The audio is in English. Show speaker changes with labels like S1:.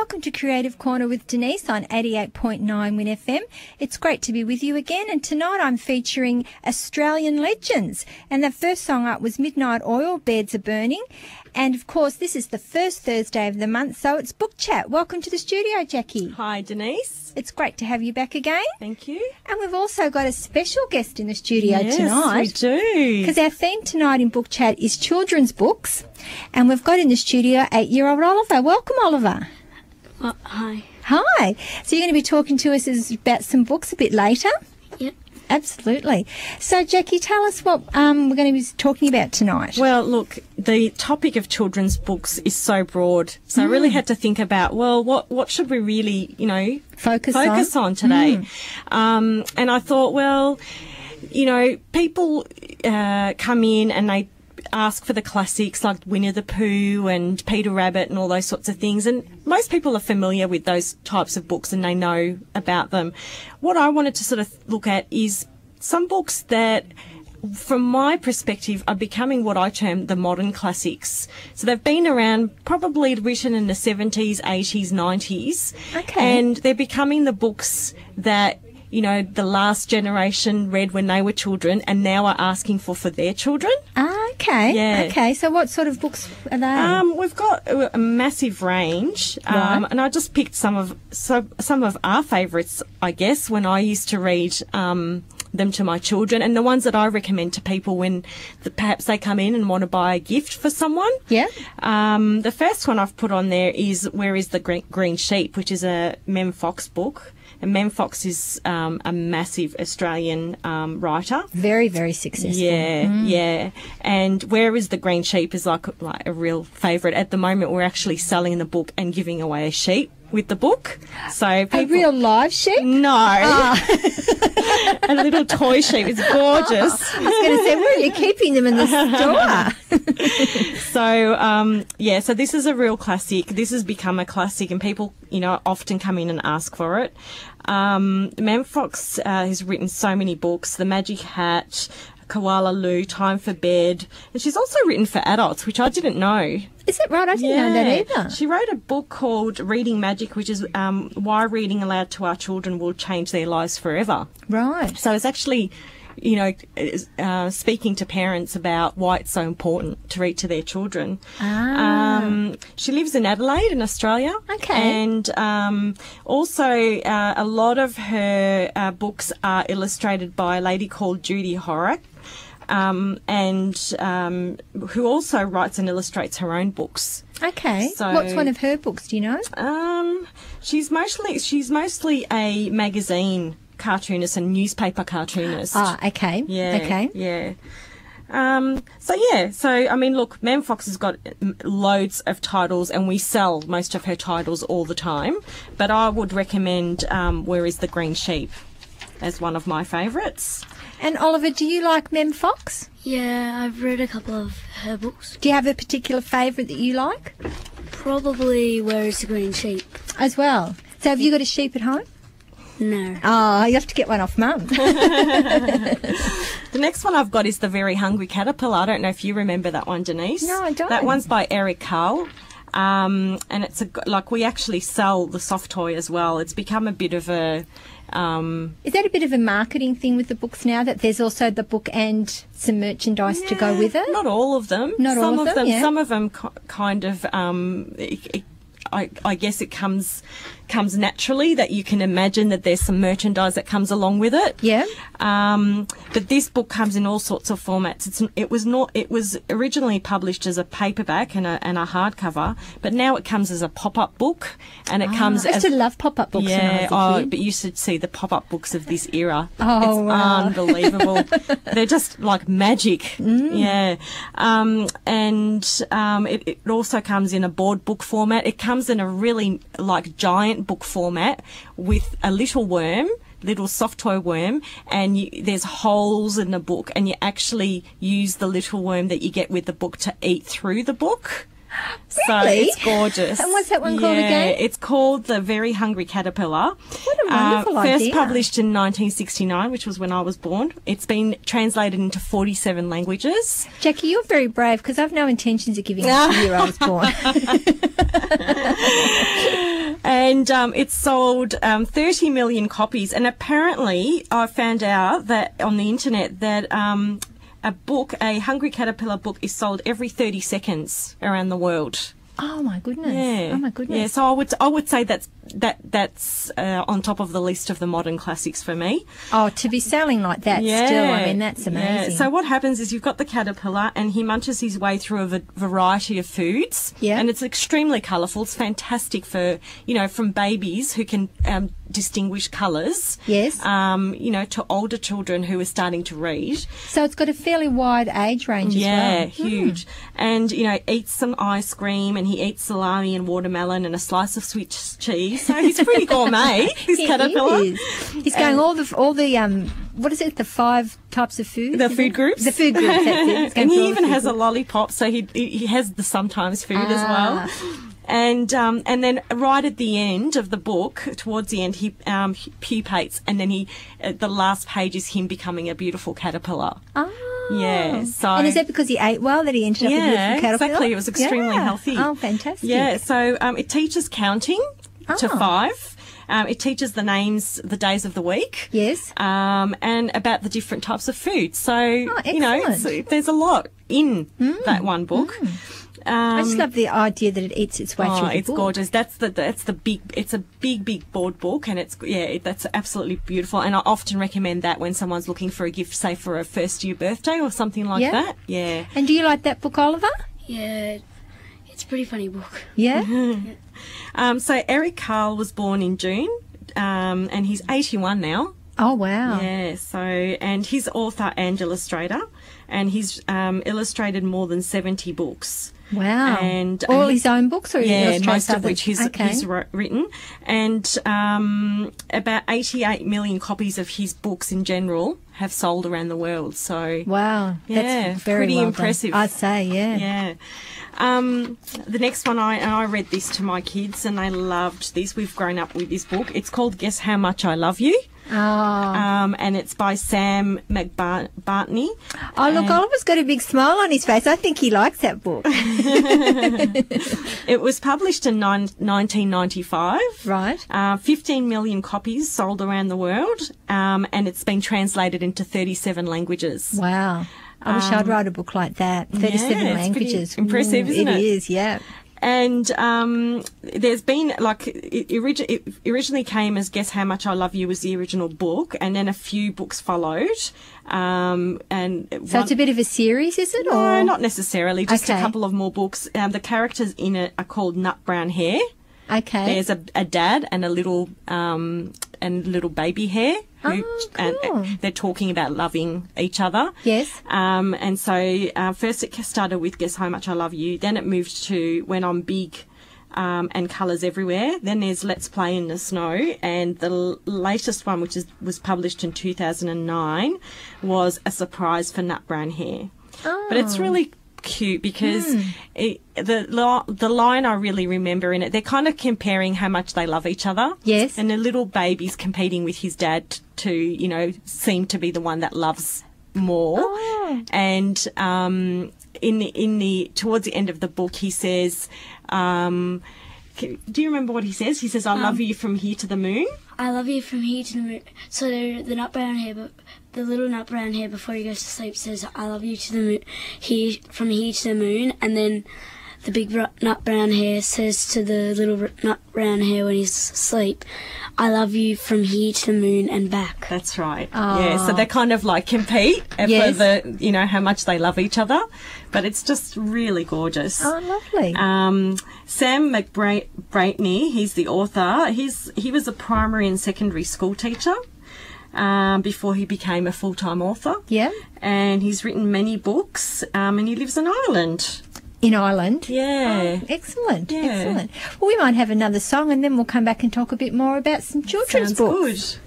S1: welcome to Creative Corner with Denise on 88.9 Win FM. It's great to be with you again, and tonight I'm featuring Australian legends. And the first song up was Midnight Oil, Beds Are Burning. And, of course, this is the first Thursday of the month, so it's Book Chat. Welcome to the studio, Jackie.
S2: Hi, Denise.
S1: It's great to have you back again.
S2: Thank you.
S1: And we've also got a special guest in the studio tonight.
S2: Yes, we do.
S1: Because our theme tonight in Book Chat is children's books. And we've got in the studio 8-year-old Oliver. Welcome, Oliver.
S3: Hi.
S1: Hi. So you're going to be talking to us about some books a bit later?
S3: Yep.
S1: Absolutely. So, Jackie, tell us what we're going to be talking about tonight.
S2: Well, look, the topic of children's books is so broad. So I really had to think about, well, what should we really,
S1: focus
S2: on today? And I thought, well, people come in and they ask for the classics like Winnie the Pooh and Peter Rabbit and all those sorts of things. And most people are familiar with those types of books and they know about them. What I wanted to sort of look at is some books that, from my perspective, are becoming what I term the modern classics. So they've been around, probably written in the 70s, 80s, 90s.
S1: Okay.
S2: And they're becoming the books that the last generation read when they were children and now are asking for their children.
S1: Okay.
S2: Yeah.
S1: Okay. So what sort of books are they?
S2: We've got a massive range,
S1: Right.
S2: and I just picked some of our favourites, I guess, when I used to read them to my children, and the ones that I recommend to people when perhaps they come in and want to buy a gift for someone.
S1: Yeah.
S2: The first one I've put on there is Where is the Green Sheep, which is a Mem Fox book. And Mem Fox is a massive Australian writer.
S1: Very, very successful.
S2: Yeah. And Where is the Green Sheep is like a real favourite. At the moment, we're actually selling the book and giving away a sheep with the book. So people,
S1: A real live sheep?
S2: No. A little toy sheep. It's gorgeous.
S1: I was going to say, where are you keeping them in the store?
S2: So this is a real classic. This has become a classic and people, often come in and ask for it. Mem Fox has written so many books, The Magic Hat, Koala Lou, Time for Bed, and she's also written for adults, which I didn't know.
S1: Is that right? I didn't know that either.
S2: She wrote a book called Reading Magic, which is why reading aloud to our children will change their lives forever.
S1: Right.
S2: So it's actually, speaking to parents about why it's so important to read to their children. She lives in Adelaide in Australia.
S1: Okay.
S2: And also a lot of her books are illustrated by a lady called Judy Horak. Who also writes and illustrates her own books.
S1: Okay.
S2: So,
S1: what's one of her books? Do you know?
S2: She's mostly a magazine cartoonist and newspaper cartoonist.
S1: Okay.
S2: Yeah.
S1: Okay.
S2: Yeah. Look, Mem Fox has got loads of titles and we sell most of her titles all the time. But I would recommend Where is the Green Sheep as one of my favourites.
S1: And Oliver, do you like Mem Fox?
S3: Yeah, I've read a couple of her books.
S1: Do you have a particular favourite that you like?
S3: Probably Where is the Green Sheep?
S1: As well. So have you got a sheep at home?
S3: No.
S1: Oh, you have to get one off Mum.
S2: The next one I've got is The Very Hungry Caterpillar. I don't know if you remember that one, Denise.
S1: No, I don't.
S2: That one's by Eric Carle. And it's we actually sell the soft toy as well. It's become a bit of a...
S1: Is that a bit of a marketing thing with the books now, that there's also the book and some merchandise to go with it?
S2: Not all of them.
S1: Not all of them, yeah.
S2: Some of them kind of... I guess it comes naturally that you can imagine that there's some merchandise that comes along with it.
S1: Yeah.
S2: But this book comes in all sorts of formats. It was originally published as a paperback and a hardcover, but now it comes as a pop-up book, and it comes.
S1: I used to love pop-up books when I was a kid.
S2: But you should see the pop-up books of this era.
S1: Oh,
S2: it's
S1: wow.
S2: Unbelievable. They're just like magic. Yeah. It also comes in a board book format. It comes in a really giant book format with a little soft toy worm, and there's holes in the book, and you actually use the little worm that you get with the book to eat through the book.
S1: Really?
S2: So it's gorgeous.
S1: And what's that one called again?
S2: It's called The Very Hungry Caterpillar.
S1: What a wonderful idea.
S2: First published in 1969, which was when I was born. It's been translated into 47 languages.
S1: Jackie, you're very brave, because I've no intentions of giving up the year I was born.
S2: And it's sold 30 million copies. And apparently, I found out that on the internet that a Hungry Caterpillar book is sold every 30 seconds around the world.
S1: Oh my goodness!
S2: Yeah.
S1: Oh my goodness!
S2: Yeah, so I would say that's on top of the list of the modern classics for me.
S1: Oh, to be selling like that still, I mean, that's amazing.
S2: Yeah. So what happens is you've got the caterpillar and he munches his way through a variety of foods.
S1: Yeah.
S2: And it's extremely colourful. It's fantastic for, from babies who can distinguish colours.
S1: Yes.
S2: To older children who are starting to read.
S1: So it's got a fairly wide age range as well.
S2: Yeah, huge. And, eats some ice cream and he eats salami and watermelon and a slice of Swiss cheese. So he's pretty gourmet, this caterpillar.
S1: He is. He's going all the what is it, the 5 types of food?
S2: The food groups.
S1: The food groups, that's it. He's going
S2: And
S1: for
S2: he
S1: all the
S2: even
S1: food
S2: has a
S1: groups.
S2: lollipop, so he has the sometimes food as well. And then right at the end of the book, towards the end, he pupates, and then the last page is him becoming a beautiful caterpillar.
S1: Oh.
S2: Yeah. So.
S1: And is that because he ate well that he ended up a beautiful caterpillar?
S2: Exactly. It was extremely healthy.
S1: Oh, fantastic.
S2: Yeah. So it teaches counting to 5. It teaches the names, the days of the week.
S1: Yes.
S2: And about the different types of food. So,
S1: excellent.
S2: there's a lot in that one book.
S1: I just love the idea that it eats its way through the
S2: it's
S1: book.
S2: gorgeous. It's a big board book, and that's absolutely beautiful. And I often recommend that when someone's looking for a gift, say for a first year birthday or something like that. Yeah.
S1: And do you like that book, Oliver?
S3: Yeah, it's a pretty funny book.
S1: Yeah.
S2: So Eric Carle was born in June, and he's 81 now.
S1: Oh wow.
S2: Yeah. So, and he's author and illustrator, and he's illustrated more than 70 books.
S1: Wow.
S2: And
S1: all his own books, or
S2: most of which he's written, and about 88 million copies of his books in general have sold around the world. So
S1: wow, that's very
S2: pretty
S1: well
S2: impressive.
S1: Done. I'd say, yeah.
S2: Yeah. The next one, I read this to my kids and they loved this. We've grown up with this book. It's called Guess How Much I Love You.
S1: Oh.
S2: And it's by Sam McBartney.
S1: Oh, look, Oliver's got a big smile on his face. I think he likes that book.
S2: It was published in 1995.
S1: Right.
S2: 15 million copies sold around the world, and it's been translated into 37 languages.
S1: Wow. I wish I'd write a book like that. 37 languages.
S2: Impressive, isn't it?
S1: It is, yeah.
S2: And there's been, it originally came as Guess How Much I Love You was the original book, and then a few books followed. So
S1: it's a bit of a series, is it?
S2: No, not necessarily. Just
S1: Okay.
S2: a couple of more books. The characters in it are called Nut Brown Hare.
S1: Okay.
S2: There's a dad and a little baby hare. Cool. And they're talking about loving each other.
S1: Yes.
S2: And so first it started with Guess How Much I Love You. Then it moved to When I'm Big and Colours Everywhere. Then there's Let's Play in the Snow. And the latest one, which was published in 2009, was A Surprise for Nut Brown Hare.
S1: Oh.
S2: But it's really cute because the line I really remember in it, they're kind of comparing how much they love each other.
S1: Yes.
S2: And the little baby's competing with his dad to, seem to be the one that loves more.
S1: Oh.
S2: And towards the end of the book, he says, do you remember what he says? He says, I love you from here to the moon.
S3: I love you from here to the moon. So the nut brown hare, but the little nut brown hare before he goes to sleep says, I love you to the moon, from here to the moon. And then the big nut brown hare says to the little nut brown hare when he's asleep, I love you from here to the moon and back.
S2: That's right.
S1: Oh.
S2: Yeah, so they kind of compete
S1: Yes.
S2: for the, how much they love each other. But it's just really gorgeous.
S1: Oh, lovely.
S2: Sam McBratney, he's the author. He was a primary and secondary school teacher before he became a full-time author.
S1: Yeah.
S2: And he's written many books, and he lives in Ireland.
S1: In Ireland?
S2: Yeah.
S1: Oh, excellent,
S2: Yeah.
S1: excellent. Well, we might have another song and then we'll come back and talk a bit more about some children's
S2: Sounds
S1: books.
S2: good.